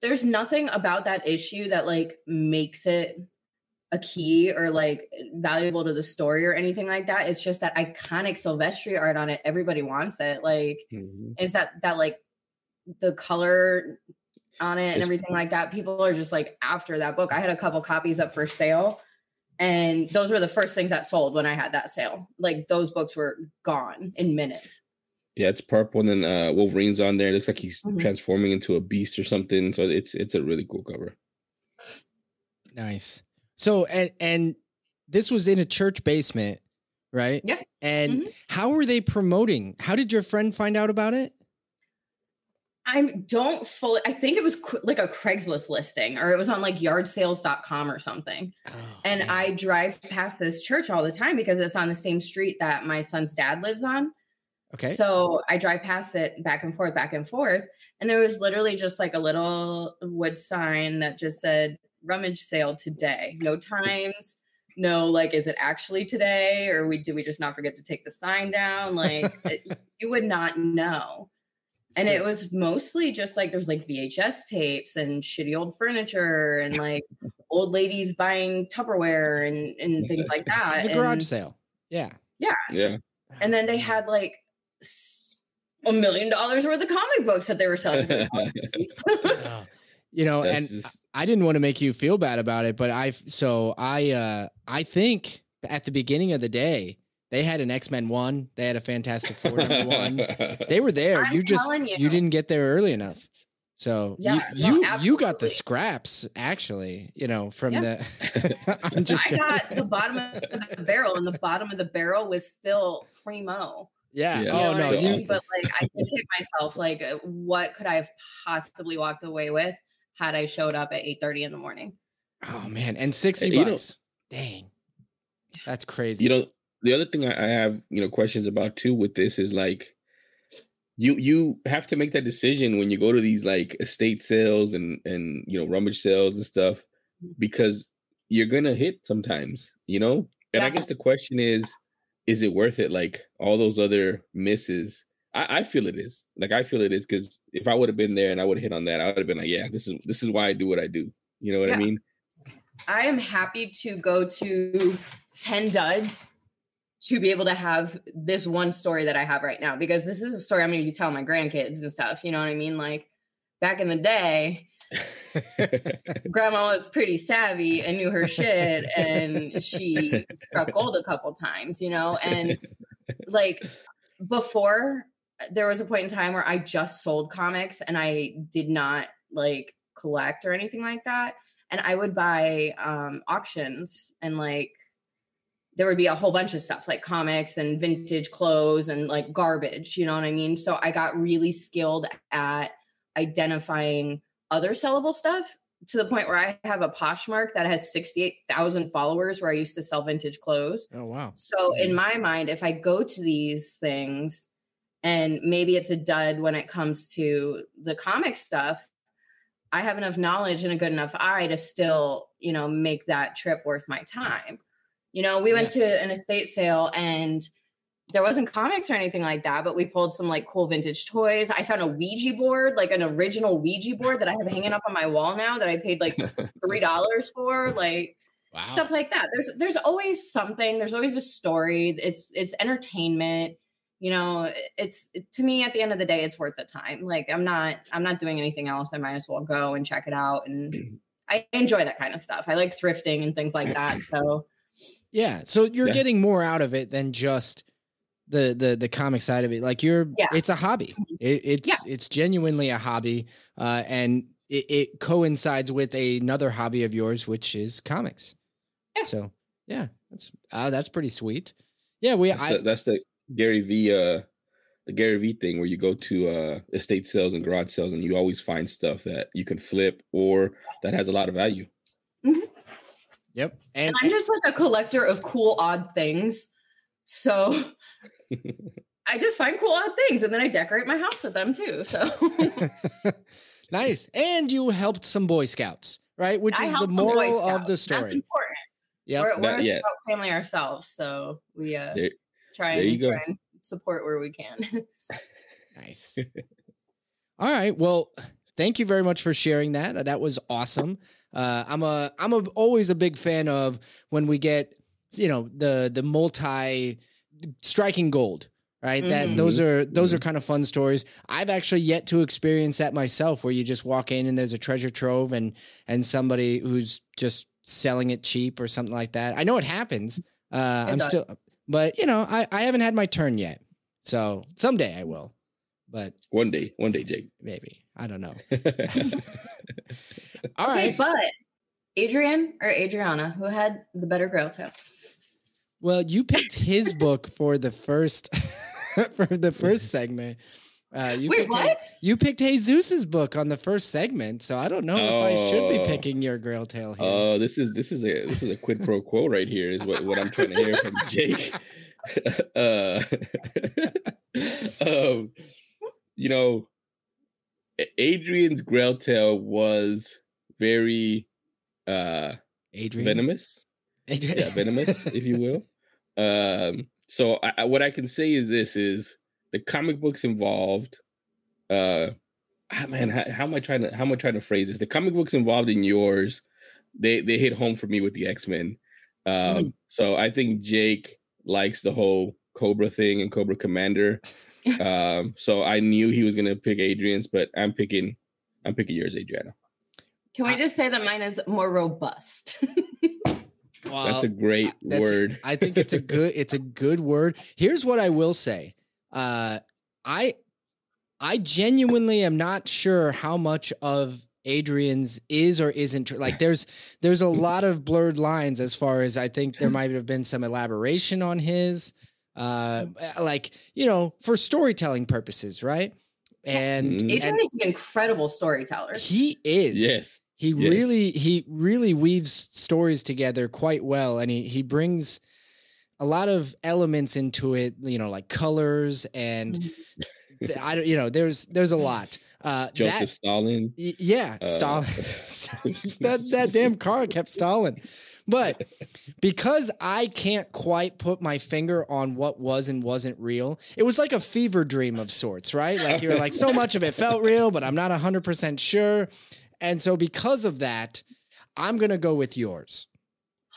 There's nothing about that issue that like makes it a key or like valuable to the story or anything like that. It's just that iconic Silvestri art on it. Everybody wants it. Like, is that like the color on it and everything like that? People are just like after that book. I had a couple copies up for sale. And those were the first things that sold when I had that sale. Like those books were gone in minutes. Yeah, it's purple and then Wolverine's on there. It looks like he's transforming into a beast or something. So it's a really cool cover. Nice. So and this was in a church basement, right? Yeah. And how were they promoting? How did your friend find out about it? I don't fully, I think it was like a Craigslist listing, or it was on like yardsales.com or something. Oh, and man. I drive past this church all the time because it's on the same street that my son's dad lives on. Okay. So I drive past it back and forth. And there was literally just like a little wood sign that just said rummage sale today. No times. No, like, is it actually today? Or did we just not forget to take the sign down? Like, you would not know. And it was mostly just like, there's like VHS tapes and shitty old furniture and like old ladies buying Tupperware and things like that. It's a garage sale. Yeah. Yeah. Yeah. And then they had like $1 million worth of comic books that they were selling. You know, That's and just... I didn't want to make you feel bad about it, but I think at the beginning of the day, they had an X-Men 1. They had a Fantastic Four number 1. They were there. You didn't get there early enough. So you got the scraps, actually, you know, from the I got the bottom of the barrel, and the bottom of the barrel was still primo. Yeah. Oh no, but like I can kick myself. Like, what could I have possibly walked away with had I showed up at 8:30 in the morning? Oh man, and $60. Dang, that's crazy. You know, the other thing I have, you know, questions about too with this is like, you have to make that decision when you go to these like estate sales and you know, rummage sales and stuff, because you're gonna hit sometimes, you know. And I guess the question is it worth it? Like all those other misses. I feel it is. Like I feel it is, because if I would have been there and I would have hit on that, I would have been like, yeah, this is why I do what I do. You know what I mean? I am happy to go to 10 duds to be able to have this one story that I have right now, because this is a story I'm going to be telling my grandkids and stuff. You know what I mean? Like back in the day, grandma was pretty savvy and knew her shit, and she struck gold a couple times, you know? And like before, there was a point in time where I just sold comics and I did not like collect or anything like that. And I would buy auctions, and like there would be a whole bunch of stuff like comics and vintage clothes and like garbage, you know what I mean? So I got really skilled at identifying other sellable stuff, to the point where I have a Poshmark that has 68,000 followers where I used to sell vintage clothes. Oh, wow. So in my mind, if I go to these things and maybe it's a dud when it comes to the comic stuff, I have enough knowledge and a good enough eye to still, you know, make that trip worth my time. You know, we went to an estate sale and there wasn't comics or anything like that, but we pulled some like cool vintage toys. I found a Ouija board, like an original Ouija board that I have hanging up on my wall now that I paid like $3 for, like stuff like that. There's always something. There's always a story. It's entertainment. You know, to me at the end of the day, it's worth the time. Like I'm not doing anything else. I might as well go and check it out. And I enjoy that kind of stuff. I like thrifting and things like that. So yeah. So you're getting more out of it than just the comic side of it. Like it's a hobby. It's genuinely a hobby. And it coincides with another hobby of yours, which is comics. Yeah. So yeah, that's pretty sweet. Yeah. That's the Gary V thing, where you go to estate sales and garage sales and you always find stuff that you can flip or that has a lot of value. Mm-hmm. Yep. And I'm just like a collector of cool, odd things. So I just find cool, odd things, and then I decorate my house with them too. So nice. And you helped some Boy Scouts, right? Which is the moral of the story. That's important. Yeah, we're a Scout family ourselves, so we try and support where we can. Nice. All right. Well, thank you very much for sharing that. That was awesome. I'm always a big fan of when we get, you know, the multi striking gold, right? That those are kind of fun stories. I've actually yet to experience that myself, where you just walk in and there's a treasure trove and somebody who's just selling it cheap or something like that. I know it happens. But you know, I haven't had my turn yet. So someday I will. But one day, Jake. Maybe. I don't know. All right. But Adrian or Adriana, who had the better Grail tale? Well, you picked his book for the first segment. Wait, what? You picked Jesus's book on the first segment, so I don't know if I should be picking your Grail Tale here. Oh, this is a quid pro quo right here. Is what I'm trying to hear from Jake. You know, Adrian's Grail Tale was very venomous. Yeah, venomous, if you will. So what I can say is this is the comic books involved. How am I trying to phrase this? The comic books involved in yours, they hit home for me with the X-Men. So I think Jake likes the whole Cobra thing and Cobra Commander. So I knew he was gonna pick Adrian's, but I'm picking yours, Adriana. Can we just say that mine is more robust? Well, that's a great word. I think it's a good word. Here's what I will say. I genuinely am not sure how much of Adrian's is or isn't true. Like there's a lot of blurred lines as far as I think there might have been some elaboration on his, like, you know, for storytelling purposes, right? And Adrian is an incredible storyteller. He is. Yes. He really weaves stories together quite well, and he brings a lot of elements into it, you know, like colors and there's a lot. Joseph Stalin. Stalin. that damn car kept stalling. But because I can't quite put my finger on what was and wasn't real, it was like a fever dream of sorts, right? Like you're like, so much of it felt real, but I'm not 100% sure. And so because of that, I'm going to go with yours.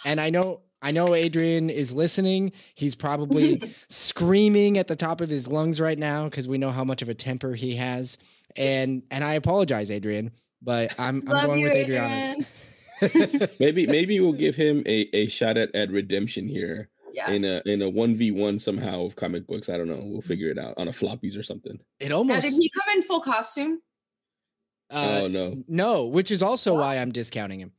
And I know Adrian is listening. He's probably screaming at the top of his lungs right now because we know how much of a temper he has. And I apologize, Adrian, but I'm going with Adriana's. maybe we'll give him a shot at redemption here. Yeah. In a 1v1 somehow of comic books. I don't know. We'll figure it out on a floppies or something. It almost. Now, did he come in full costume? Oh no, which is also why I'm discounting him.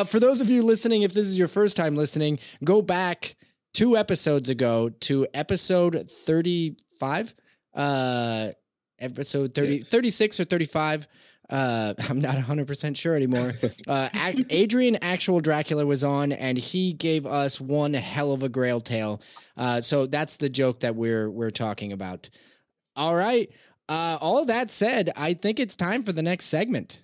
For those of you listening, if this is your first time listening, go back 2 episodes ago to episode 35, episode 30, 36 or 35. I'm not 100% sure anymore. Adrian Actual Dracula was on, and he gave us one hell of a Grail tale. So that's the joke that we're talking about. All right. All that said, I think it's time for the next segment.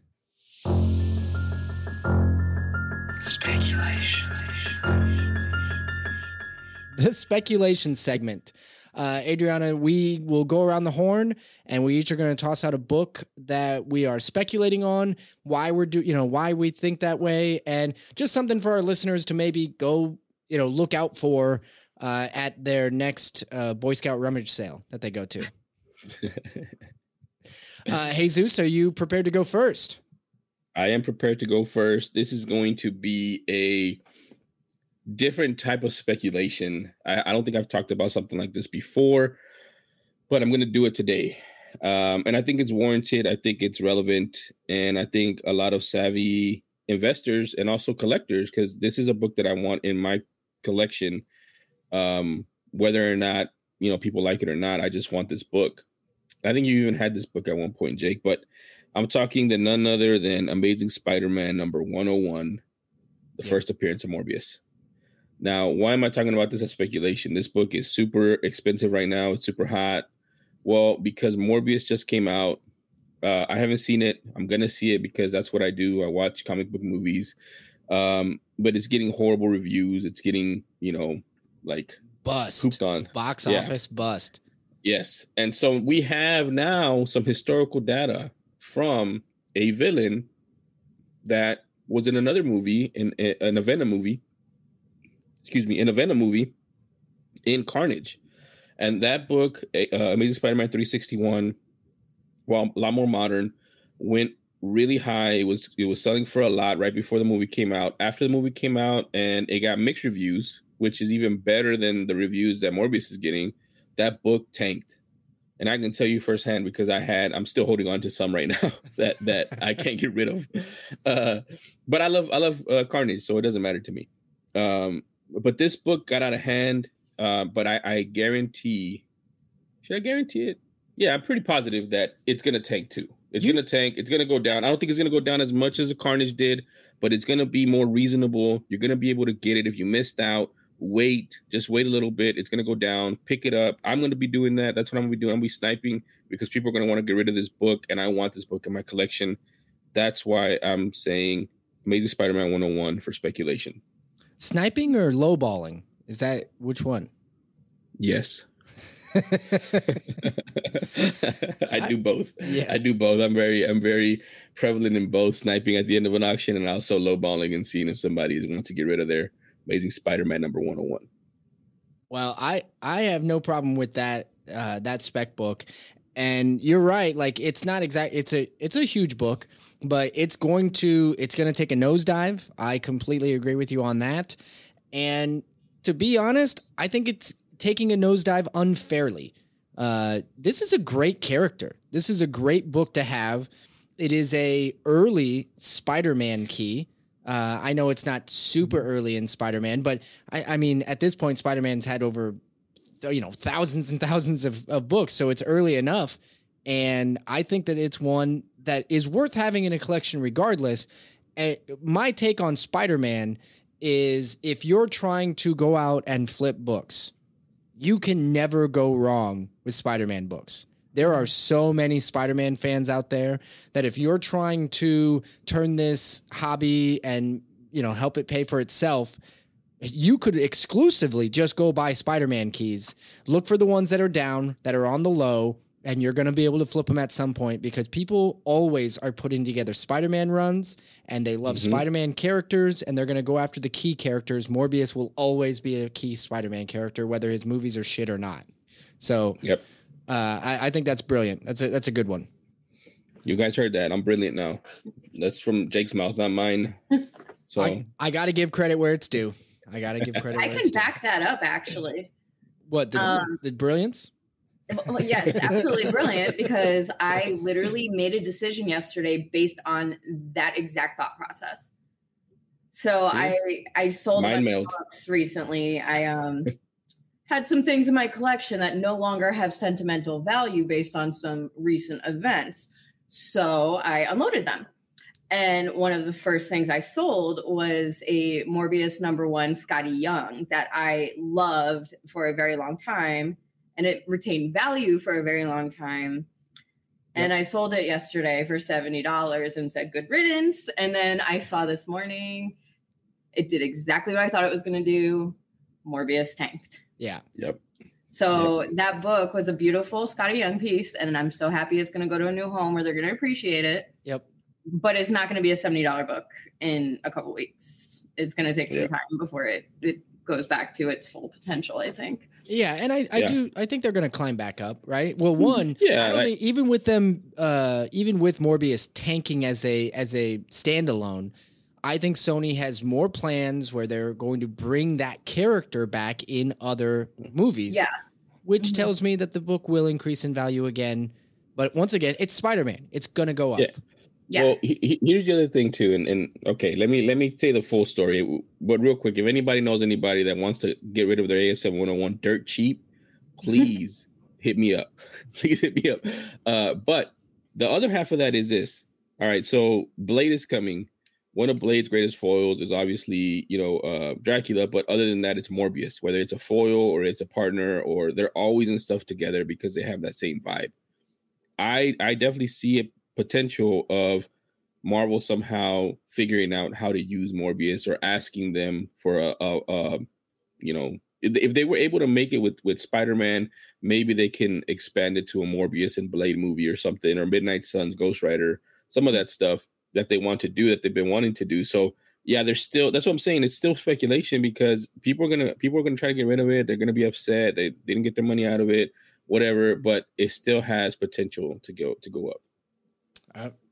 Speculation. The speculation segment. Adriana, we will go around the horn, and we each are going to toss out a book that we are speculating on, why why we think that way, and just something for our listeners to maybe go, look out for at their next Boy Scout rummage sale that they go to. Jesus, are you prepared to go first? I am prepared to go first. This is going to be a different type of speculation. I don't think I've talked about something like this before, but I'm going to do it today. And I think it's warranted. I think it's relevant. And I think a lot of savvy investors and also collectors, because this is a book that I want in my collection, whether or not, people like it or not, I just want this book. I think you even had this book at one point, Jake, but I'm talking to none other than Amazing Spider-Man number 101, the first appearance of Morbius. Now, why am I talking about this as speculation? This book is super expensive right now. It's super hot. Well, because Morbius just came out. I haven't seen it. I'm going to see it because that's what I do. I watch comic book movies. But it's getting horrible reviews. It's getting, bust. Pooped on. Box office bust. Yes. And so we have now some historical data from a villain that was in another movie, in a Venom movie. In a Venom movie, in Carnage. And that book, Amazing Spider-Man 361, while a lot more modern, went really high. It was selling for a lot right before the movie came out. After the movie came out and it got mixed reviews, which is even better than the reviews that Morbius is getting, that book tanked. And I can tell you firsthand because I'm still holding on to some right now that I can't get rid of. But I love Carnage, so it doesn't matter to me. But this book got out of hand. but I guarantee. Should I guarantee it? Yeah, I'm pretty positive that it's gonna tank too. It's gonna tank. It's gonna go down. I don't think it's gonna go down as much as the Carnage did, but it's gonna be more reasonable. You're gonna be able to get it if you missed out. Just wait a little bit. It's gonna go down. Pick it up. I'm gonna be doing that. That's what I'm gonna be doing. I'm gonna be sniping because people are gonna want to get rid of this book, and I want this book in my collection. That's why I'm saying Amazing Spider-Man 101 for speculation. Sniping or lowballing? Is that which one? Yes. I do both. Yeah. I do both. I'm very prevalent in both, sniping at the end of an auction and also lowballing and seeing if somebody wants to get rid of their Amazing Spider-Man number 101. Well, I have no problem with that spec book. And you're right, like it's not exact it's a huge book, but it's going to take a nosedive. I completely agree with you on that. And to be honest, I think it's taking a nosedive unfairly. This is a great character. This is a great book to have. It is a early Spider-Man key. I know it's not super early in Spider-Man, but I mean, at this point, Spider-Man's had over, thousands and thousands of books, so it's early enough. And I think that it's one that is worth having in a collection regardless. And my take on Spider-Man is if you're trying to go out and flip books, you can never go wrong with Spider-Man books. There are so many Spider-Man fans out there that if you're trying to turn this hobby and, help it pay for itself, you could exclusively just go buy Spider-Man keys. Look for the ones that are down, that are on the low, and you're going to be able to flip them at some point because people always are putting together Spider-Man runs and they love Spider-Man characters and they're going to go after the key characters. Morbius will always be a key Spider-Man character, whether his movies are shit or not. So yep. I think that's brilliant. That's a good one. You guys heard that. I'm brilliant now. That's from Jake's mouth, not mine. So I got to give credit where it's due. I can back that up, actually. What, the brilliance? Well, yes, absolutely brilliant, because I literally made a decision yesterday based on that exact thought process. So I sold my books recently. I had some things in my collection that no longer have sentimental value based on some recent events. So I unloaded them. And one of the first things I sold was a Morbius #1 Scotty Young that I loved for a very long time. And it retained value for a very long time. And I sold it yesterday for $70 and said, good riddance. And then I saw this morning, it did exactly what I thought it was going to do. Morbius tanked. Yeah. Yep. So that book was a beautiful Scotty Young piece. And I'm so happy it's going to go to a new home where they're going to appreciate it. Yep. But it's not going to be a $70 book in a couple weeks. It's going to take some time before it goes back to its full potential, I think. Yeah, and I think they're going to climb back up, right? Well, one, I don't think even with Morbius tanking as a standalone, I think Sony has more plans where they're going to bring that character back in other movies. Yeah, which tells me that the book will increase in value again. But once again, it's Spider-Man; it's going to go up. Yeah. Yeah. Well, here's the other thing too, and okay, let me say the full story. But real quick, if anybody knows anybody that wants to get rid of their AS7 101 dirt cheap, please hit me up. Please hit me up. But the other half of that is this. All right, so Blade is coming. One of Blade's greatest foils is obviously Dracula, but other than that, it's Morbius. Whether it's a foil or it's a partner, or they're always in stuff together because they have that same vibe. I definitely see it. Potential of Marvel somehow figuring out how to use Morbius or asking them for if they were able to make it with Spider-Man, maybe they can expand it to a Morbius and Blade movie or something, or Midnight Suns, Ghost Rider, some of that stuff that they want to do, that they've been wanting to do. So yeah, that's what I'm saying. It's still speculation because people are gonna try to get rid of it. They're gonna be upset. They didn't get their money out of it, whatever, but it still has potential to go up.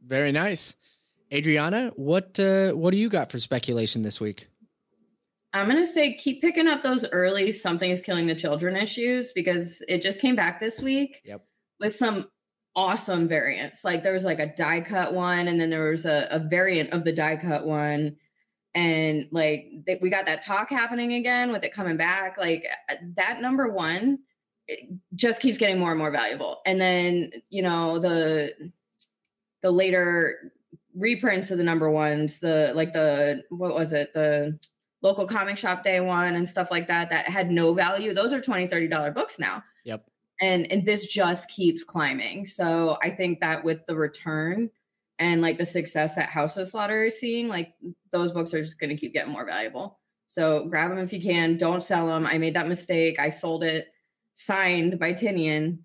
Very nice. Adriana, what do you got for speculation this week? I'm going to say keep picking up those early Something is Killing the Children issues because it just came back this week with some awesome variants. Like there was like a die cut one and then there was a variant of the die cut one. And like we got that talk happening again with it coming back. Like that number one, it just keeps getting more and more valuable. And then, you know, the later reprints of the number ones, what was it? The local comic shop day one and stuff like that, that had no value. Those are $20, $30 books now. Yep. And this just keeps climbing. So I think that with the return and like the success that House of Slaughter is seeing, like those books are just going to keep getting more valuable. So grab them if you can. Don't sell them. I made that mistake. I sold it signed by Tinian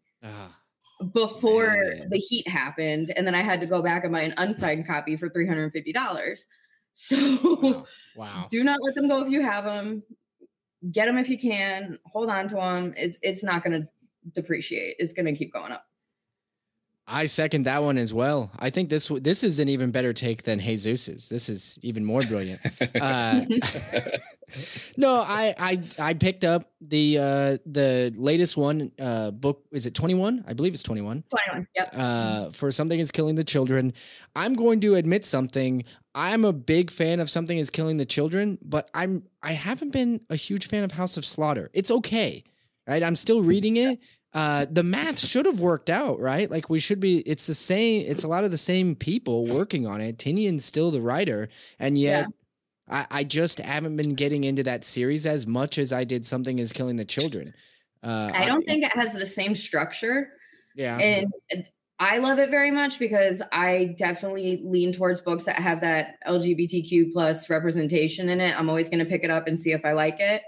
before the heat happened. And then I had to go back and buy an unsigned copy for $350. So wow. Do not let them go if you have them. Get them if you can. Hold on to them. It's not going to depreciate. It's going to keep going up. I second that one as well. I think this is an even better take than Jesus's. This is even more brilliant. No, I picked up the latest one book. Is it 21? I believe it's 21. 21. Yep. For Something Is Killing the Children. I'm going to admit something. I'm a big fan of Something Is Killing the Children, but I haven't been a huge fan of House of Slaughter. It's okay, right? I'm still reading it. The math should have worked out, right? Like it's the same. It's a lot of the same people working on it. Tinian's still the writer. And yet I just haven't been getting into that series as much as I did Something Is Killing the Children. I don't think it has the same structure. Yeah. And I love it very much because I definitely lean towards books that have that LGBTQ plus representation in it. I'm always going to pick it up and see if I like it.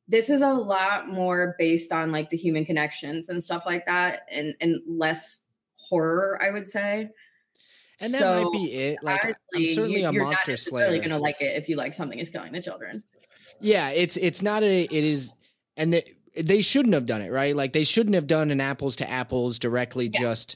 This is a lot more based on like the human connections and stuff like that, and less horror, I would say. And that might be it. Like, honestly, I'm certainly a monster slayer. You're not going to like it if you like Something Is Killing the Children. Yeah, it's not it is, and they shouldn't have done it, right? Like they shouldn't have done an apples to apples directly. Just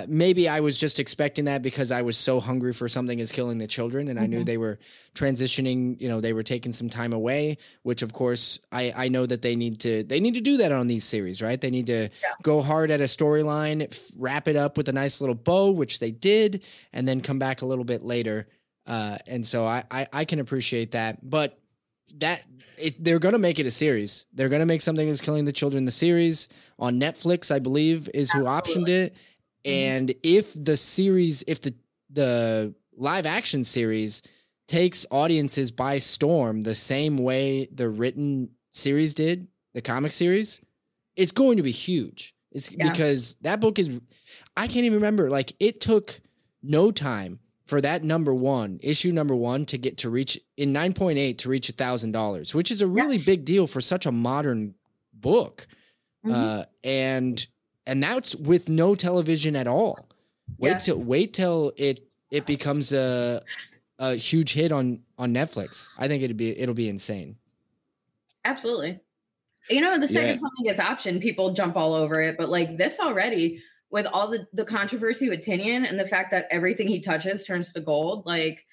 maybe I was just expecting that because I was so hungry for Something Is Killing the Children, and I knew they were transitioning. You know, they were taking some time away, which of course I know that they need to do that on these series, right? They need to go hard at a storyline, wrap it up with a nice little bow, which they did, and then come back a little bit later. And so I can appreciate that, but they're going to make it a series. They're going to make Something Is Killing the Children the series on Netflix, I believe, is who optioned it. And if the live action series takes audiences by storm the same way the written series did, the comic series, it's going to be huge. It's because that book is, I can't even remember. Like it took no time for that issue number one to reach in 9.8 to reach $1,000, which is a really big deal for such a modern book. And that's with no television at all. Wait till it becomes a huge hit on Netflix. I think it'll be insane. Absolutely. You know, the second something gets optioned, people jump all over it. But like this already, with all the controversy with Tinian and the fact that everything he touches turns to gold, like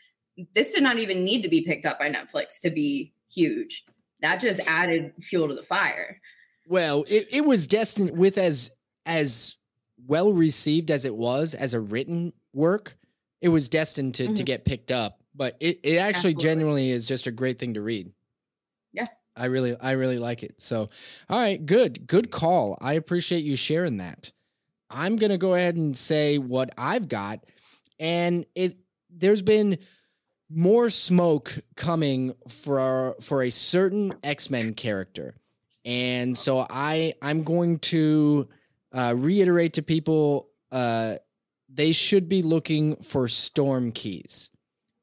this did not even need to be picked up by Netflix to be huge. That just added fuel to the fire. Well, it was destined with as well received as it was as a written work. It was destined to get picked up, but it actually genuinely is just a great thing to read. Yeah. I really like it. So, all right, good call. I appreciate you sharing that. I'm going to go ahead and say what I've got, and there's been more smoke coming for a certain X-Men character. And so I'm going to reiterate to people they should be looking for Storm keys.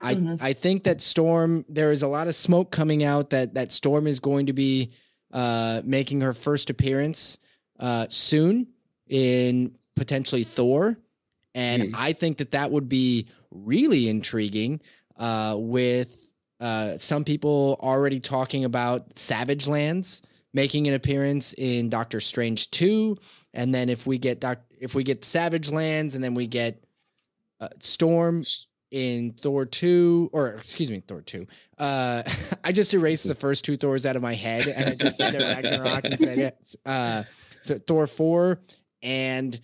I think that Storm, there is a lot of smoke coming out that Storm is going to be making her first appearance soon in potentially Thor. And I think that would be really intriguing with some people already talking about Savage Lands making an appearance in Doctor Strange 2. And then if we get Savage Lands and then we get Storm in Thor 2, Thor 2. I just erased the first two Thors out of my head and I just said Ragnarok and said it. So Thor 4. And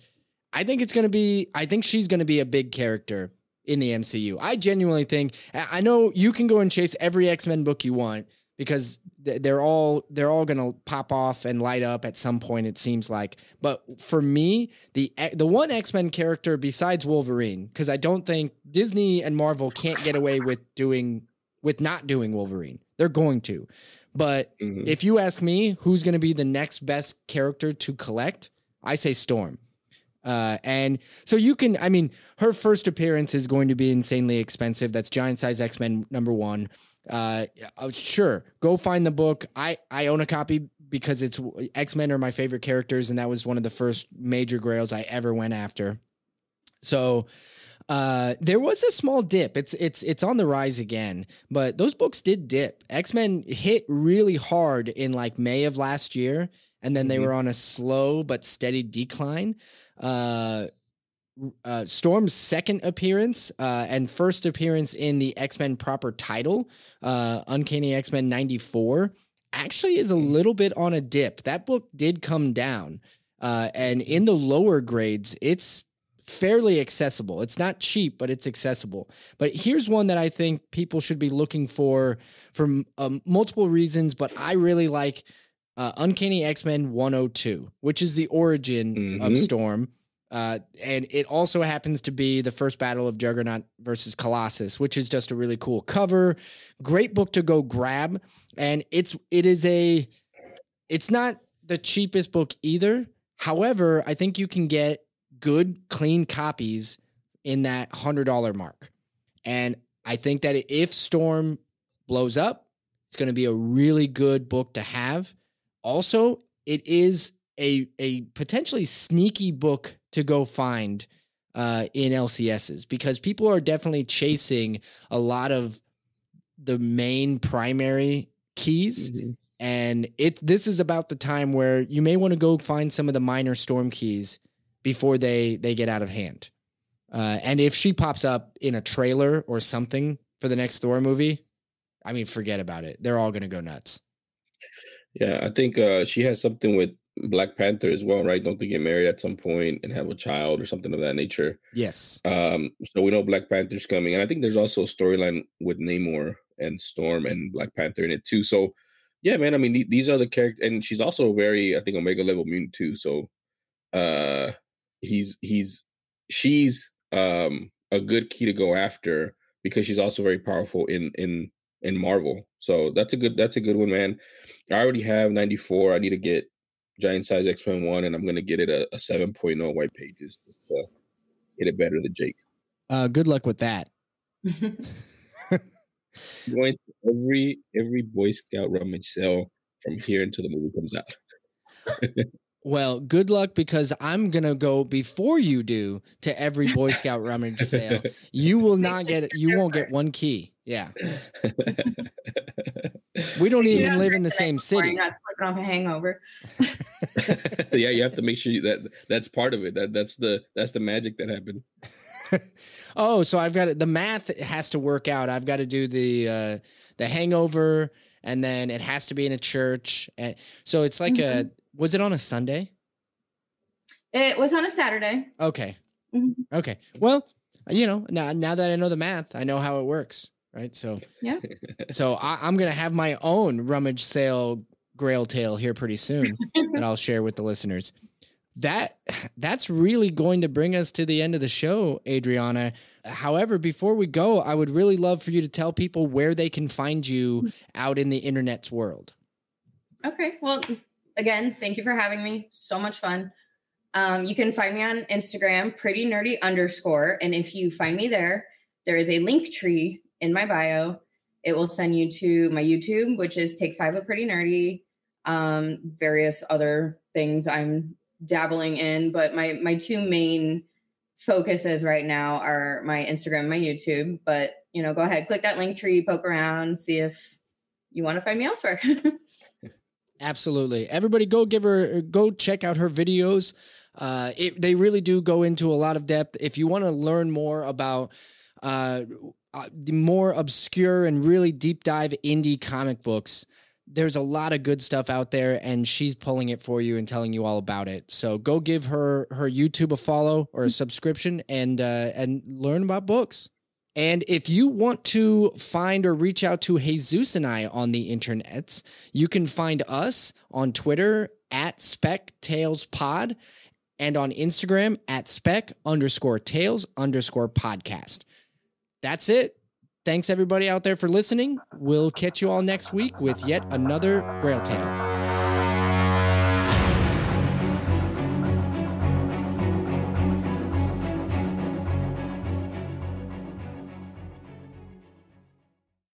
I think she's going to be a big character in the MCU. I genuinely think, I know you can go and chase every X-Men book you want because they're all going to pop off and light up at some point, it seems like. But for me, the one X-Men character besides Wolverine, because I don't think Disney and Marvel can't get away with not doing Wolverine. They're going to. But if you ask me who's going to be the next best character to collect, I say Storm. And so her first appearance is going to be insanely expensive. That's Giant Size X-Men #1. Sure, go find the book. I own a copy because it's X-Men are my favorite characters, and that was one of the first major grails I ever went after. So there was a small dip. It's on the rise again, but those books did dip. X-Men hit really hard in like May of last year, and then they were on a slow but steady decline. Storm's second appearance and first appearance in the X-Men proper title, Uncanny X-Men 94, actually is a little bit on a dip. That book did come down, and in the lower grades, it's fairly accessible. It's not cheap, but it's accessible. But here's one that I think people should be looking for multiple reasons, but I really like Uncanny X-Men 102, which is the origin of Storm. And it also happens to be the first battle of Juggernaut versus Colossus, which is just a really cool cover. Great book to go grab. And it's not the cheapest book either. However, I think you can get good, clean copies in that $100 mark. And I think that if Storm blows up, it's going to be a really good book to have. Also, it is a potentially sneaky book to go find in LCSs, because people are definitely chasing a lot of the main primary keys. And this is about the time where you may want to go find some of the minor Storm keys before they get out of hand. And if she pops up in a trailer or something for the next Thor movie, I mean, forget about it. They're all going to go nuts. Yeah, I think she has something with Black Panther as well, right? Don't they get married at some point and have a child or something of that nature? Yes. So we know Black Panther's coming. And I think there's also a storyline with Namor and Storm and Black Panther in it too. So yeah, man, I mean, these are the characters. And she's also very, I think, Omega level mutant too. So she's a good key to go after, because she's also very powerful in Marvel. So that's a good one, man. I already have 94. I need to get Giant Size X-Men 1, and I'm going to get it a 7.0 white pages to get it better than Jake. Good luck with that. Going to every Boy Scout rummage sale from here until the movie comes out. Well, good luck, because I'm going to go before you do to every Boy Scout rummage sale. You will not get, you won't get one key. Yeah. We don't even live in the same city. You're not slipping off a hangover. Yeah, you have to make sure that's part of it. That's the magic that happened. Oh, so I've got it. The math has to work out. I've got to do the hangover, and then it has to be in a church. And so it's like was it on a Sunday? It was on a Saturday. Okay. Okay. Well, now that I know the math, I know how it works. Right. So, yeah. So I'm going to have my own rummage sale Grail tale here pretty soon that I'll share with the listeners. That's really going to bring us to the end of the show, Adriana. However, before we go, I would really love for you to tell people where they can find you out in the internet's world. Okay. Well, again, thank you for having me. So much fun. You can find me on Instagram, prettynerdy_. And if you find me there is a link tree in my bio. It will send you to my YouTube, which is Take 5 of Pretty Nerdy, various other things I'm dabbling in, but my two main focuses right now are my Instagram and my YouTube. But, go ahead, click that link tree, poke around, see if you want to find me elsewhere. Absolutely. Everybody go check out her videos. They really do go into a lot of depth. If you want to learn more about the more obscure and really deep dive indie comic books, there's a lot of good stuff out there, and she's pulling it for you and telling you all about it. So go give her YouTube a follow or a subscription and learn about books. And if you want to find or reach out to Jesus and I on the internets, you can find us on Twitter at SpecTalesPod and on Instagram at spec_tales_podcast. That's it. Thanks everybody out there for listening. We'll catch you all next week with yet another Grail Tale.